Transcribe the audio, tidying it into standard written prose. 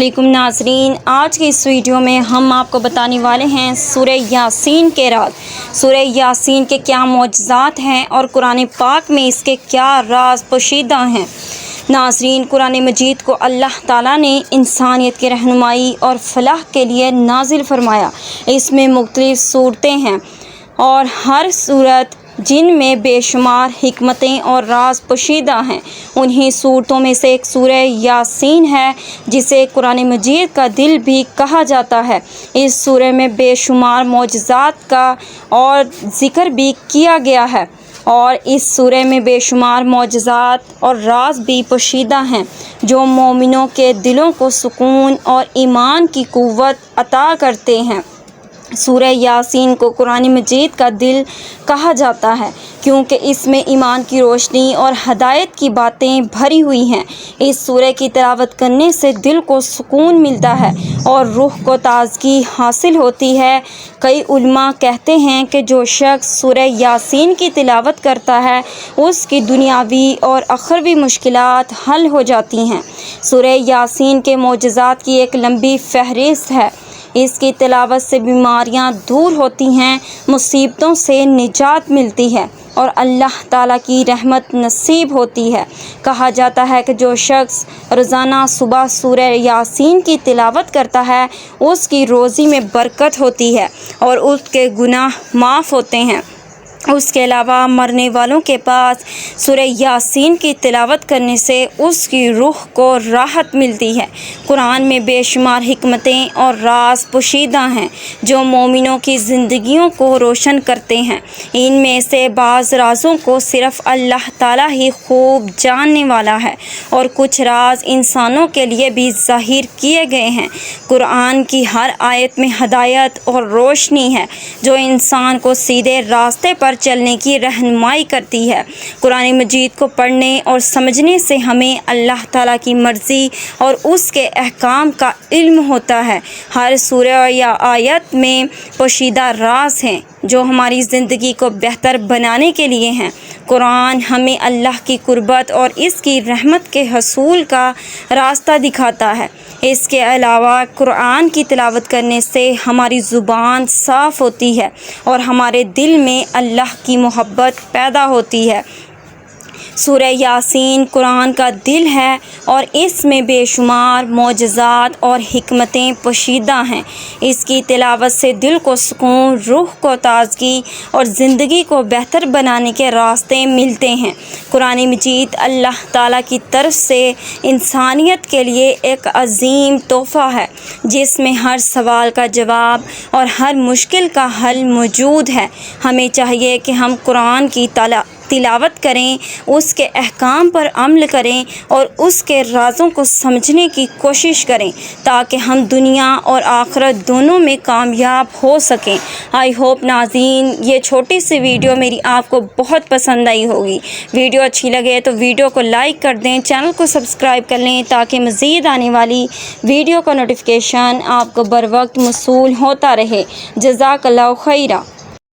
علیکم ناظرین، آج کی اس ویڈیو میں ہم آپ کو بتانے والے ہیں سورہ یاسین کے راز۔ سورہ یاسین کے کیا معجزات ہیں اور قرآن پاک میں اس کے کیا راز پوشیدہ ہیں۔ ناظرین، قرآن مجید کو اللہ تعالیٰ نے انسانیت کی رہنمائی اور فلاح کے لیے نازل فرمایا۔ اس میں مختلف صورتیں ہیں اور ہر صورت جن میں بے شمار حکمتیں اور راز پوشیدہ ہیں۔ انہی صورتوں میں سے ایک سورہ یاسین ہے، جسے قرآن مجید کا دل بھی کہا جاتا ہے۔ اس سورہ میں بے شمار معجزات کا اور ذکر بھی کیا گیا ہے، اور اس سورہ میں بے شمار معجزات اور راز بھی پوشیدہ ہیں جو مومنوں کے دلوں کو سکون اور ایمان کی قوت عطا کرتے ہیں۔ سورہ یاسین کو قرآن مجید کا دل کہا جاتا ہے کیونکہ اس میں ایمان کی روشنی اور ہدایت کی باتیں بھری ہوئی ہیں۔ اس سورہ کی تلاوت کرنے سے دل کو سکون ملتا ہے اور روح کو تازگی حاصل ہوتی ہے۔ کئی علماء کہتے ہیں کہ جو شخص سورہ یاسین کی تلاوت کرتا ہے اس کی دنیاوی اور اخروی مشکلات حل ہو جاتی ہیں۔ سورہ یاسین کے معجزات کی ایک لمبی فہرست ہے۔ اس کی تلاوت سے بیماریاں دور ہوتی ہیں، مصیبتوں سے نجات ملتی ہے اور اللہ تعالیٰ کی رحمت نصیب ہوتی ہے۔ کہا جاتا ہے کہ جو شخص روزانہ صبح سورہ یاسین کی تلاوت کرتا ہے اس کی روزی میں برکت ہوتی ہے اور اس کے گناہ معاف ہوتے ہیں۔ اس کے علاوہ مرنے والوں کے پاس سورہ یاسین کی تلاوت کرنے سے اس کی روح کو راحت ملتی ہے۔ قرآن میں بے شمار حکمتیں اور راز پوشیدہ ہیں جو مومنوں کی زندگیوں کو روشن کرتے ہیں۔ ان میں سے بعض رازوں کو صرف اللہ تعالیٰ ہی خوب جاننے والا ہے اور کچھ راز انسانوں کے لیے بھی ظاہر کیے گئے ہیں۔ قرآن کی ہر آیت میں ہدایت اور روشنی ہے جو انسان کو سیدھے راستے پر چلنے کی رہنمائی کرتی ہے۔ قرآن مجید کو پڑھنے اور سمجھنے سے ہمیں اللہ تعالیٰ کی مرضی اور اس کے احکام کا علم ہوتا ہے۔ ہر سورہ یا آیت میں پوشیدہ راز ہیں جو ہماری زندگی کو بہتر بنانے کے لیے ہیں۔ قرآن ہمیں اللہ کی قربت اور اس کی رحمت کے حصول کا راستہ دکھاتا ہے۔ اس کے علاوہ قرآن کی تلاوت کرنے سے ہماری زبان صاف ہوتی ہے اور ہمارے دل میں اللہ کی محبت پیدا ہوتی ہے۔ سورہ یاسین قرآن کا دل ہے اور اس میں بے شمار معجزات اور حکمتیں پوشیدہ ہیں۔ اس کی تلاوت سے دل کو سکون، روح کو تازگی اور زندگی کو بہتر بنانے کے راستے ملتے ہیں۔ قرآن مجید اللہ تعالیٰ کی طرف سے انسانیت کے لیے ایک عظیم تحفہ ہے جس میں ہر سوال کا جواب اور ہر مشکل کا حل موجود ہے۔ ہمیں چاہیے کہ ہم قرآن کی تلاوت کریں، اس کے احکام پر عمل کریں اور اس کے رازوں کو سمجھنے کی کوشش کریں تاکہ ہم دنیا اور آخرت دونوں میں کامیاب ہو سکیں۔ آئی ہوپ ناظرین یہ چھوٹی سی ویڈیو میری آپ کو بہت پسند آئی ہوگی۔ ویڈیو اچھی لگے تو ویڈیو کو لائک کر دیں، چینل کو سبسکرائب کر لیں تاکہ مزید آنے والی ویڈیو کا نوٹیفیکیشن آپ کو بر وقت موصول ہوتا رہے۔ جزاک اللہ خیرہ۔